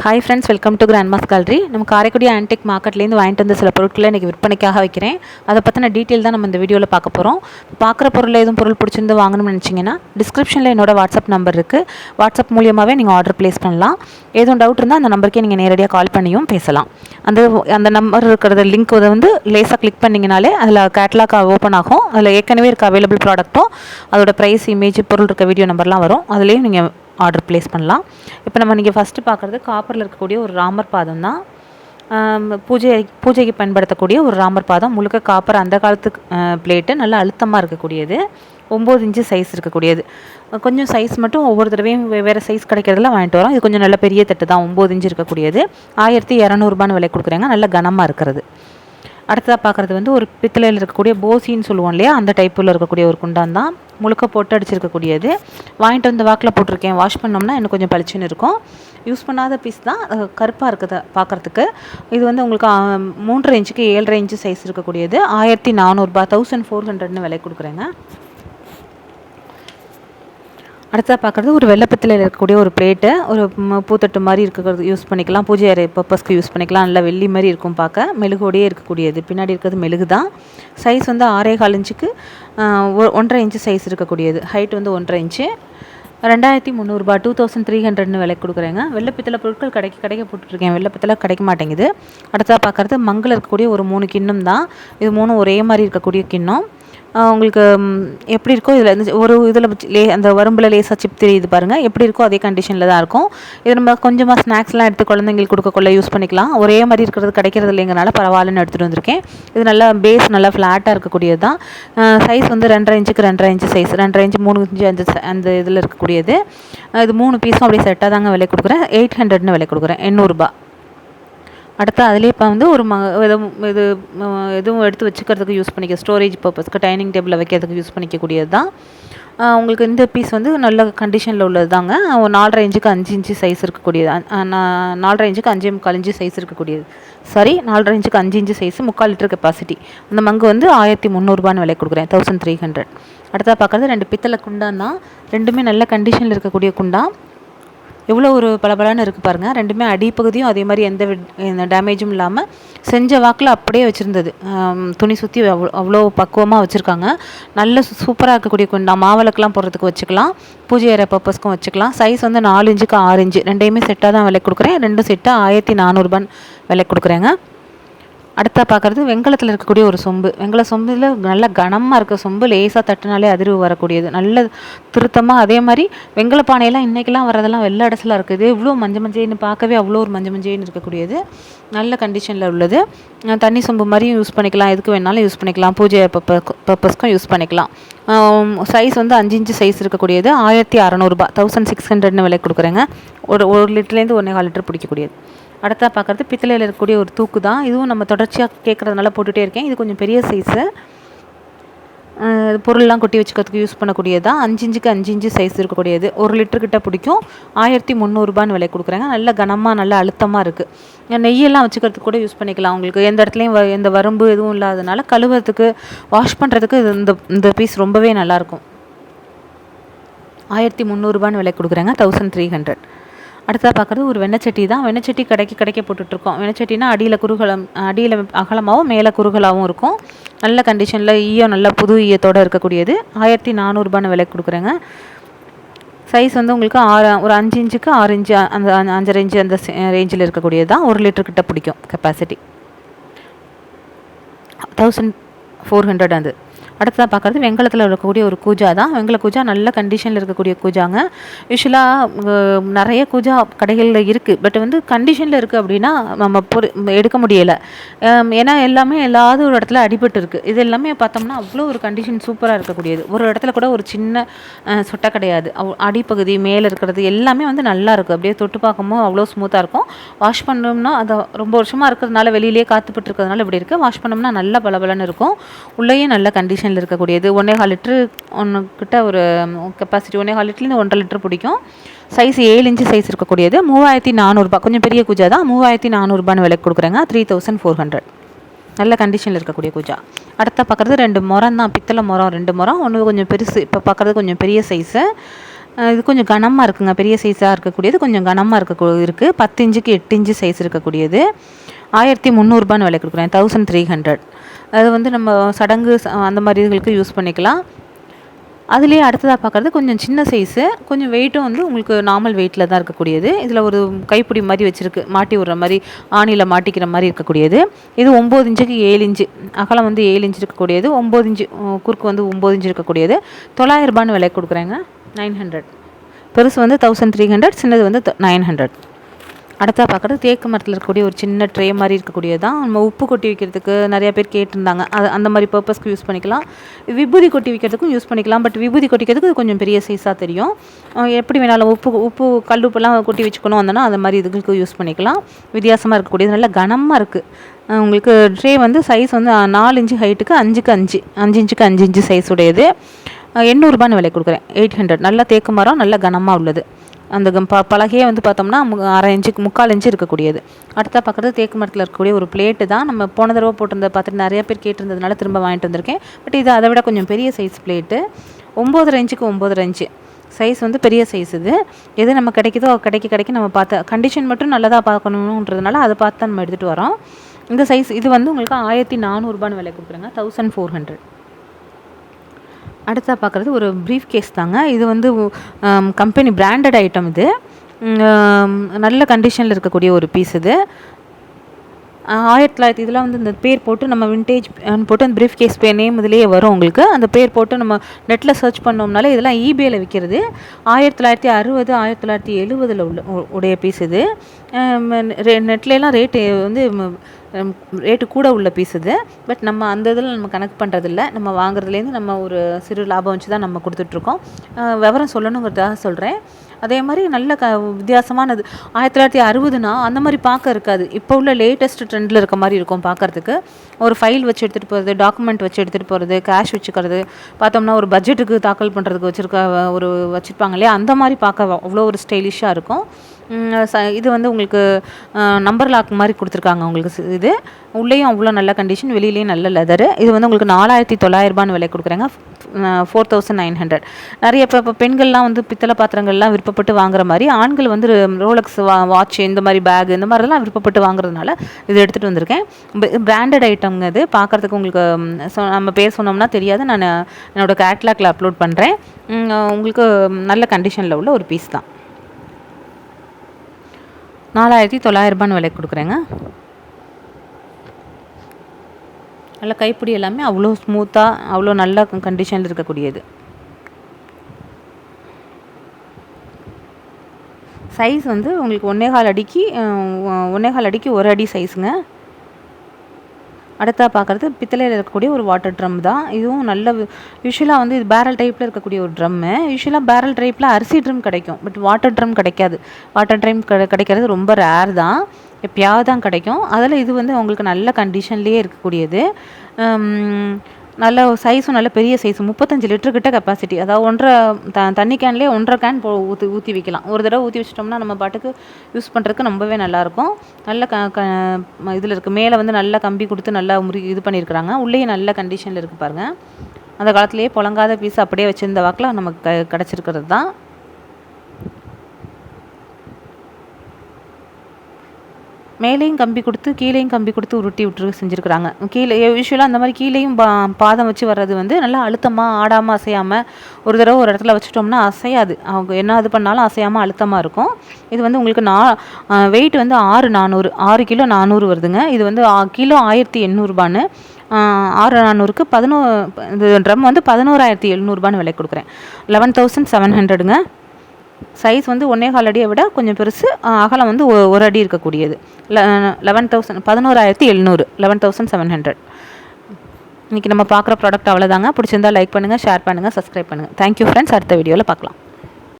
Hi friends, welcome to grandma's gallery. நம்ம Karaikudi antique மார்க்கெட்லேருந்து வாங்கிட்டு வந்த சில பொருட்களை இன்றைக்கி விற்பனைக்காக வைக்கிறேன். அதை பற்றின டீட்டெயில் தான் நம்ம இந்த வீடியோவில் பார்க்க போகிறோம். பார்க்குற பொருள் எதுவும் பொருள் பிடிச்சிருந்து வாங்கணும்னு நினச்சிங்கன்னா டிஸ்கிரிப்ஷனில் என்னோட வாட்ஸ்அப் நம்பர் இருக்குது. வாட்ஸ்அப் மூலியமாகவே நீங்கள் ஆர்டர் ப்ளேஸ் பண்ணலாம். எதுவும் டவுட் இருந்தால் அந்த நம்பருக்கே நீங்கள் நேரடியாக கால் பண்ணியும் பேசலாம். அந்த நம்பர் இருக்கிற லிங்க் வந்து லேசாக கிளிக் பண்ணிங்கனாலே அதில் கேட்லாக் ஓப்பன் ஆகும். அதில் ஏற்கனவே இருக்க அவைலபிள் ப்ராடக்ட்டும் அதோட ப்ரைஸ், இமேஜ், பொருள் இருக்க வீடியோ நம்பர்லாம் வரும். அதுலேயும் நீங்கள் ஆர்டர் ப்ளேஸ் பண்ணலாம். இப்போ நம்ம நீங்கள் ஃபஸ்ட்டு பார்க்குறது காப்பரில் இருக்கக்கூடிய ஒரு ராமர் பாதம் தான். பூஜைக்கு பயன்படுத்தக்கூடிய ஒரு ராமர் பாதம், முழுக்க காப்பர். அந்த காலத்து பிளேட்டு, நல்லா அழுத்தமாக இருக்கக்கூடியது. 9 இன்ச்சு சைஸ் இருக்கக்கூடியது. கொஞ்சம் சைஸ் மட்டும் ஒவ்வொரு தடவையும் வேறு சைஸ் கிடைக்கிறதுல வாங்கிட்டு வரோம். இது கொஞ்சம் நல்ல பெரிய தட்டு தான், 9 இன்ச்சு இருக்கக்கூடியது. 1200 விலை கொடுக்குறாங்க. நல்ல கனமாக இருக்கிறது. அடுத்ததாக பார்க்குறது வந்து ஒரு பித்தளையில் இருக்கக்கூடிய போசின்னு சொல்லுவோம் இல்லையா, அந்த டைப்பில் இருக்கக்கூடிய ஒரு குண்டான் தான். முழுக்க போட்டு அடிச்சிருக்கக்கூடியது. வாங்கிட்டு வந்து வாக்கில் போட்டிருக்கேன். வாஷ் பண்ணோம்னா இன்னும் கொஞ்சம் பளிச்சுன்னு இருக்கும். யூஸ் பண்ணாத பீஸ் தான், கருப்பாக இருக்குது பார்க்குறதுக்கு. இது வந்து உங்களுக்கு 3.5 இன்ச்சுக்கு 7.5 இன்ச்சு சைஸ் இருக்கக்கூடியது. 1400 1400 விலை கொடுக்குறேங்க. அடுத்ததாக பார்க்குறது ஒரு வெள்ளைப்பித்தளையில் இருக்கக்கூடிய ஒரு பிளேட்டு. ஒரு பூத்தட்டு மாதிரி இருக்கிறது யூஸ் பண்ணிக்கலாம். பூஜை அறை பர்பஸ்க்கு யூஸ் பண்ணிக்கலாம். நல்லா வெள்ளி மாதிரி இருக்கும் பார்க்க. மெழுகோடையே இருக்கக்கூடியது. பின்னாடி இருக்கிறது மெழுகு தான். சைஸ் வந்து 6.25 இன்ச்சுக்கு 1.5 இன்ச்சு சைஸ் இருக்கக்கூடியது. ஹைட் வந்து 1.5 இன்ச்சு. 2300 2300 விலை கொடுக்குறேங்க. வெள்ளைப்பித்தளை பொருட்கள் கடைக்கு போட்டுருக்கேன். வெள்ளைப்பித்தளை கிடைக்க மாட்டேங்குது. அடுத்ததாக பார்க்குறது மங்கில் இருக்கக்கூடிய ஒரு 3 கிண்ணம் தான். இது 3 ஒரே மாதிரி இருக்கக்கூடிய கிண்ணம். உங்களுக்கு எப்படி இருக்கோ இதில் அந்த வரும்பில் லேசாக சிப் தெரியுது பாருங்கள். எப்படி இருக்கோ அதே கண்டிஷனில் தான் இருக்கும். இது நம்ம கொஞ்சமாக ஸ்நாக்ஸ்லாம் எடுத்து குழந்தைங்களுக்கு கொடுக்கக்குள்ள யூஸ் பண்ணிக்கலாம். ஒரே மாதிரி இருக்கிறது கிடைக்கிறது இல்லைங்கிறனால பரவாயில்லன்னு எடுத்துகிட்டு வந்திருக்கேன். இது நல்லா பேஸ் நல்லா ஃப்ளாட்டாக இருக்கக்கூடியது தான். சைஸ் வந்து 2.5 இன்ச்சுக்கு 2.5 இன்ச்சு சைஸ். 2.5 இன்ச்சு 3 இன்ச்சு அந்த இதில் இருக்கக்கூடியது. இது 3 பீஸும் அப்படியே செட்டாக தாங்க விலை கொடுக்குறேன். 800 விலை கொடுக்குறேன். 800. அடுத்து அதிலே இப்போ வந்து ஒரு எதுவும் எடுத்து வச்சுக்கிறதுக்கு யூஸ் பண்ணிக்க, ஸ்டோரேஜ் பர்பஸ்க்கு டைனிங் டேபிளில் வைக்கிறதுக்கு யூஸ் பண்ணிக்கக்கூடியது தான். உங்களுக்கு இந்த பீஸ் வந்து நல்ல கண்டிஷனில் உள்ளது தாங்க. 4.5 இன்ச்சுக்கு 5 இன்ச்சு சைஸ் இருக்கக்கூடியது. 4.5 இன்ச்சுக்கு 5.25 இன்ச்சு சைஸ் இருக்கக்கூடியது. 4.5 இன்ச்சுக்கு 5 இன்ச்சு சைஸ், 3/4 லிட்டர் கெப்பாசிட்டி. அந்த மங்கு வந்து 1300 விலை கொடுக்குறேன். 1300. அடுத்ததாக பார்க்குறது 2 பித்தளை குண்டான் தான். ரெண்டுமே நல்ல கண்டிஷனில் இருக்கக்கூடிய குண்டான். எவ்வளோ ஒரு பளபளன்னு இருக்குது பாருங்கள். ரெண்டுமே அடிப்பகுதியும் அதே மாதிரி எந்த டேமேஜும் இல்லாமல் செஞ்ச வாக்கில் அப்படியே வச்சுருந்தது. துணி சுற்றி அவ்வளோ பக்குவமாக வச்சுருக்காங்க. நல்ல சூப்பராக இருக்கக்கூடிய குண்டா. மாவிளக்கெலாம் போடுறதுக்கு வச்சுக்கலாம். பூஜை அறை பர்பஸ்க்கும் வச்சுக்கலாம். சைஸ் வந்து 4 இன்ச்சுக்கு 6 இன்ச்சு. ரெண்டையுமே செட்டாக தான் விலை கொடுக்குறேன். 2 செட்டாக 1400 விலை கொடுக்குறேங்க. அடுத்தா பார்க்குறது வெங்கலத்தில் இருக்கக்கூடிய ஒரு சொம்பு. வெங்கல சொம்பில் நல்ல கனமாக இருக்க சொம்பு. லேசாக தட்டினாலே அதிர்வு வரக்கூடியது. நல்ல திருத்தமாக. அதே மாதிரி வெங்கல பானையெல்லாம் இன்றைக்கெல்லாம் வரதெல்லாம் வெள்ளை அடசலாக இருக்குது. இவ்வளோ மஞ்சள்னு பார்க்கவே அவ்வளோ ஒரு மஞ்சள்னு இருக்கக்கூடியது. நல்ல கண்டிஷனில் உள்ளது. தண்ணி சொம்பு மாதிரியும் யூஸ் பண்ணிக்கலாம். எதுக்கு வேணாலும் யூஸ் பண்ணிக்கலாம். பூஜை பர்பஸ்க்கும் யூஸ் பண்ணிக்கலாம். சைஸ் வந்து 5 இன்ச்சு சைஸ் இருக்கக்கூடியது. 1600 1600 விலை கொடுக்குறேங்க. ஒரு லிட்டர்லேருந்து 1.25 லிட்டர் பிடிக்கக்கூடியது. அடுத்தா பார்க்குறது பித்தளையில் இருக்கக்கூடிய ஒரு தூக்கு தான். இதுவும் நம்ம தொடர்ச்சியாக கேட்குறதுனால போட்டுகிட்டே இருக்கேன். இது கொஞ்சம் பெரிய சைஸு. பொருள்லாம் கொட்டி வச்சுக்கிறதுக்கு யூஸ் பண்ணக்கூடியது தான். 5 இன்ச்சுக்கு 5 இன்ச்சு சைஸ் இருக்கக்கூடியது. 1 லிட்டர்கிட்ட பிடிக்கும். 1300 விலை கொடுக்குறாங்க. நல்ல கனமாக நல்ல அழுத்தமாக இருக்குது. நெய்யெல்லாம் வச்சுக்கிறதுக்கு கூட யூஸ் பண்ணிக்கலாம். உங்களுக்கு எந்த இடத்துலையும் எந்த வரம்பு எதுவும் இல்லாததுனால கழுவுறதுக்கு, வாஷ் பண்ணுறதுக்கு இந்த பீஸ் ரொம்பவே நல்லாயிருக்கும். 1300 விலை கொடுக்குறாங்க. 1300. அடுத்ததாக பார்க்குறது ஒரு வெண்ணச்சட்டி தான். வெண்ணச்சட்டி கடைக்க போட்டுட்ருக்கோம். வெண்ணச்சட்டினா அடியில் அகலமாகவும் மேலே குறுகலாகவும் இருக்கும். நல்ல கண்டிஷனில் நல்ல புது ஈயத்தோடு இருக்கக்கூடியது. 1400 விலை கொடுக்குறேங்க. சைஸ் வந்து உங்களுக்கு ஒரு 5 இன்ச்சுக்கு 6 இன்ச்சு அந்த 5.5 இன்ச்சு அந்த ரேஞ்சில் இருக்கக்கூடியது தான். 1 லிட்டர்கிட்ட பிடிக்கும் கெப்பாசிட்டி. 1400 அது. அடுத்ததாக பார்க்குறது வெங்கலத்தில் இருக்கக்கூடிய ஒரு கூஜா தான். வெங்கல கூஜா நல்ல கண்டிஷனில் இருக்கக்கூடிய கூஜாங்க. யூஸ்வலாக நிறைய கூஜா கடைகளில் இருக்குது. பட் வந்து கண்டிஷனில் இருக்குது அப்படின்னா நம்ம எடுக்க முடியலை. ஏன்னா எல்லாமே ஒரு இடத்துல அடிபட்டு இருக்குது. இது எல்லாமே பார்த்தோம்னா அவ்வளோ ஒரு கண்டிஷன் சூப்பராக இருக்கக்கூடியது. ஒரு இடத்துல கூட ஒரு சின்ன சொட்டை கிடையாது. அடிப்பகுதி மேலே இருக்கிறது எல்லாமே வந்து நல்லா இருக்குது. அப்படியே தொட்டு பார்க்கும்போது அவ்வளோ ஸ்மூத்தாக இருக்கும். வாஷ் பண்ணோம்னா அதை ரொம்ப வருஷமாக இருக்கிறதுனால வெளியிலே காத்துப்பட்டு இருக்கிறதுனால இப்படி இருக்குது. வாஷ் பண்ணோம்னா நல்லா பளபளன்னு இருக்கும். உள்ளேயும் நல்ல கண்டிஷன் இருக்கக்கூடியது. 1.25 லிட்டரு கிட்ட ஒரு கெப்பாசிட்டி. 1.25 லிட்டர்லேருந்து 1.5 லிட்டர் பிடிக்கும். சைஸ் 7 இன்ச்சு சைஸ் இருக்கக்கூடியது. 3400. கொஞ்சம் பெரிய கூஜா தான். 3400 விலை கொடுக்குறேங்க. 3400. நல்ல கண்டிஷனில் இருக்கக்கூடிய கூஜா. அடுத்த பார்க்குறது 2 முறம் தான். பித்தளை முறம் 2 முறம். ஒன்று கொஞ்சம் பெருசு. இப்போ பார்க்குறது கொஞ்சம் பெரிய சைஸு. இது கொஞ்சம் கனமாக இருக்குங்க, பெரிய சைஸாக இருக்கக்கூடியது, கொஞ்சம் கனமாக இருக்குது. 10 இன்ச்சுக்கு 8 இன்ச்சு சைஸ் இருக்கக்கூடியது 1300 விலை கொடுக்குறேன். 1300. அது வந்து நம்ம சடங்கு அந்த மாதிரி இதுகளுக்கு யூஸ் பண்ணிக்கலாம். அதுலேயே அடுத்ததாக பார்க்குறது கொஞ்சம் சின்ன சைஸு, கொஞ்சம் வெயிட்டும் வந்து உங்களுக்கு நார்மல் வெயிட்டில் தான் இருக்கக்கூடியது. இதில் ஒரு கைப்பிடி மாதிரி வச்சுருக்கு, மாட்டி விடுற மாதிரி, ஆணியில் மாட்டிக்கிற மாதிரி இருக்கக்கூடியது. இது 9 இன்ச்சுக்கு 7 இன்ச்சு, அகலம் வந்து 7 இன்ச்சு இருக்கக்கூடியது, 9 இன்ச்சு குறுக்கு வந்து 9 இன்ச்சு இருக்கக்கூடியது 900 விலை கொடுக்குறேங்க. 900. பெருசு வந்து 1300, சின்னது வந்து 900. அடுத்தா பார்க்குறது தேக்கு மரத்தில் இருக்கக்கூடிய ஒரு சின்ன ட்ரே மாதிரி இருக்கக்கூடியது தான். நம்ம உப்பு கொட்டி வைக்கிறதுக்கு நிறையா பேர் கேட்டிருந்தாங்க, அது அந்த மாதிரி பர்பஸ்க்கு யூஸ் பண்ணிக்கலாம். விபூதி கொட்டி வைக்கிறதுக்கும் யூஸ் பண்ணிக்கலாம். பட் விபூதி கொட்டிக்கிறதுக்கு கொஞ்சம் பெரிய சைஸாக தெரியும். எப்படி வேணாலும் உப்பு கல்லுப்பெல்லாம் கொட்டி வச்சுக்கணும் வந்தோன்னா அந்த மாதிரி இதுக்கு யூஸ் பண்ணிக்கலாம். வித்தியாசமாக இருக்கக்கூடியது, நல்லா கனமாக இருக்குது. உங்களுக்கு ட்ரே வந்து சைஸ் வந்து 4 இன்ச்சு ஹைட்டுக்கு 5க்கு 5 இன்ச்சுக்கு 5 இன்ச்சு சைஸ் உடையது. 800 விலை கொடுக்குறேன். 800. நல்லா தேக்கு மரம், நல்லா கனமாக உள்ளது. அந்த பலகையே வந்து பார்த்தோம்னா 1/2 இன்ச்சுக்கு 3/4 இன்ச்சு இருக்கக்கூடியது. அடுத்தா பார்க்குறது தேக்கு மரத்தில் இருக்கக்கூடிய ஒரு பிளேட்டு தான். நம்ம போன தடவை போட்டிருந்த பார்த்துட்டு நிறைய பேர் கேட்டிருந்ததுனால திரும்ப வாங்கிட்டு வந்திருக்கேன். பட் இது அதை விட கொஞ்சம் பெரிய சைஸ் பிளேட்டு. 9.5 இன்ச்சுக்கு 9.5 இன்ச்சு சைஸ் வந்து பெரிய சைஸ். எது நம்ம கிடைக்குதோ கிடைக்க நம்ம பார்த்து கண்டிஷன் மட்டும் நல்லதாக பார்க்கணுன்றதுனால அதை பார்த்து தான் நம்ம எடுத்துகிட்டு வரோம். இந்த சைஸ் இது வந்து உங்களுக்கு 1400 விலை கொடுக்குறேங்க. 1400. அடுத்தா பார்க்குறது ஒரு ப்ரீஃப் கேஸ் தாங்க. இது வந்து கம்பெனி பிராண்டட் ஐட்டம். இது நல்ல கண்டிஷனில் இருக்கக்கூடிய ஒரு பீஸ். இது 1900. இதெல்லாம் வந்து இந்த பேர் போட்டு நம்ம விண்டேஜ் போட்டு அந்த ப்ரீஃப் கேஸ் நேம் இதிலேயே வரும் உங்களுக்கு. அந்த பேர் போட்டு நம்ம நெட்டில் சர்ச் பண்ணோம்னாலே இதெல்லாம் ஈபேயில் விற்கிறது. 1960 1970 உடைய பீஸ். இது நெட்லாம் ரேட்டு வந்து ரேட்டு கூட உள்ள பீஸ். இது பட் நம்ம அந்த இதில் நம்ம கணக்கு பண்ணுறதில்ல. நம்ம வாங்குறதுலேருந்து நம்ம ஒரு சிறு லாபம் வச்சு தான் நம்ம கொடுத்துட்ருக்கோம். விவரம் சொல்லணுங்கிறதாக சொல்கிறேன். அதே மாதிரி நல்ல வித்தியாசமானது. 1960னா அந்த மாதிரி பார்க்க இருக்காது. இப்போ உள்ள லேட்டஸ்ட் ட்ரெண்டில் இருக்க மாதிரி இருக்கும் பார்க்குறதுக்கு. ஒரு ஃபைல் வச்சு எடுத்துகிட்டு போகிறது, டாக்குமெண்ட் வச்சு எடுத்துகிட்டு போகிறது, கேஷ் வச்சுக்கிறது, பார்த்தோம்னா ஒரு பட்ஜெட்டுக்கு தாக்கல் பண்ணுறதுக்கு வச்சுருப்பாங்க இல்லையா, அந்த மாதிரி பார்க்க அவ்வளோ ஒரு ஸ்டைலிஷாக இருக்கும். இது வந்து உங்களுக்கு நம்பர் லாக் மாதிரி கொடுத்துருக்காங்க உங்களுக்கு. இது உள்ளேயும் அவ்வளோ நல்ல கண்டிஷன், வெளியிலேயும் நல்ல லெதரு. இது வந்து உங்களுக்கு 4900 விலை கொடுக்குறாங்க. 4900. நிறைய இப்போ பெண்கள்லாம் வந்து பித்தளை பாத்திரங்கள்லாம் விருப்பப்பட்டு வாங்குற மாதிரி, ஆண்கள் வந்து ரோலக்ஸ் வாட்ச் இந்த மாதிரி பேக் இந்த மாதிரிலாம் விருப்பப்பட்டு வாங்குறதுனால இது எடுத்துகிட்டு வந்திருக்கேன். பிராண்டட் ஐட்டம்ங்க. இது பார்க்குறதுக்கு உங்களுக்கு நம்ம பேர் சொன்னோம்னா தெரியாது. நான் என்னோடய கேட்லாகில் அப்லோட் பண்ணுறேன். உங்களுக்கு நல்ல கண்டிஷனில் உள்ள ஒரு பீஸ் தான். 4900 விலை கொடுக்குறேங்க. நல்ல கைப்பிடி எல்லாமே அவ்வளோ ஸ்மூத்தாக அவ்வளோ நல்ல கண்டிஷனில் இருக்கக்கூடியது. சைஸ் வந்து உங்களுக்கு 1.25 அடிக்கு 1.25 அடிக்கு 1 அடி சைஸுங்க. அடுத்தா பார்க்குறது பித்தளையில் இருக்கக்கூடிய ஒரு வாட்டர் ட்ரம் தான். இதுவும் நல்ல யூஸ்வலாக வந்து இது பேரல் டைப்பில் இருக்கக்கூடிய ஒரு ட்ரம்மு. யூஸ்வலாக பேரல் டைப்பில் அரிசி ட்ரம் கிடைக்கும், பட் வாட்டர் ட்ரம் கிடைக்காது. வாட்டர் ட்ரம் கிடைக்கிறது ரொம்ப ரேர் தான், எப்பயாவது தான் கிடைக்கும். அதில் இது வந்து உங்களுக்கு நல்ல கண்டிஷன்லேயே இருக்கக்கூடியது. நல்ல சைஸும் நல்ல பெரிய சைஸு, 35 லிட்டர் கிட்ட கெப்பாசிட்டி. அதாவது 1.5 தண்ணி கேன்லேயே 1.5 கேன் ஊற்றி வைக்கலாம். ஒரு தடவை ஊற்றி வச்சிட்டோம்னா நம்ம பாட்டுக்கு யூஸ் பண்ணுறதுக்கு ரொம்பவே நல்லாயிருக்கும். நல்ல இதில் இருக்குது. மேலே வந்து நல்லா கம்பி கொடுத்து நல்லா இது பண்ணியிருக்கிறாங்க. உள்ளேயே நல்ல கண்டிஷனில் இருக்குது பாருங்கள். அந்த காலத்துலேயே புழங்காத பீஸ் அப்படியே வச்சுருந்த வாக்கில் நமக்கு கிடச்சிருக்கிறது தான். மேலேயும் கம்பி கொடுத்து கீழேயும் கம்பி கொடுத்து உருட்டி விட்டு செஞ்சுருக்குறாங்க. கீழே யூஸ்வலாக அந்த மாதிரி கீழேயும் பாதம் வச்சு வர்றது வந்து நல்லா அழுத்தமாக ஆடாமல் அசையாமல் ஒரு தடவை ஒரு இடத்துல வச்சுட்டோம்னா அசையாது. அவங்க என்ன இது பண்ணாலும் அசையாமல் அழுத்தமாக இருக்கும். இது வந்து உங்களுக்கு வெயிட் வந்து 6 கிலோ 400 வருதுங்க. இது வந்து கிலோ 1800 6,400க்கு இந்த ட்ரம் வந்து 11,700 விலை கொடுக்குறேன். 11,700ங்க. சைஸ் வந்து 1.25 அடியை விட கொஞ்சம் பெருசு, அகலம் வந்து 1 அடி இருக்கக்கூடியது. 11,700 11,700. இன்றைக்கி நம்ம பார்க்குற ப்ராடக்ட் அவ்வளோதாங்க. பிடிச்சிருந்தால் லைக் பண்ணுங்கள், ஷேர் பண்ணுங்கள், சப்ஸ்கிரைப் பண்ணுங்கள். Thank you friends. அடுத்த வீடியோவில் பார்க்கலாம்.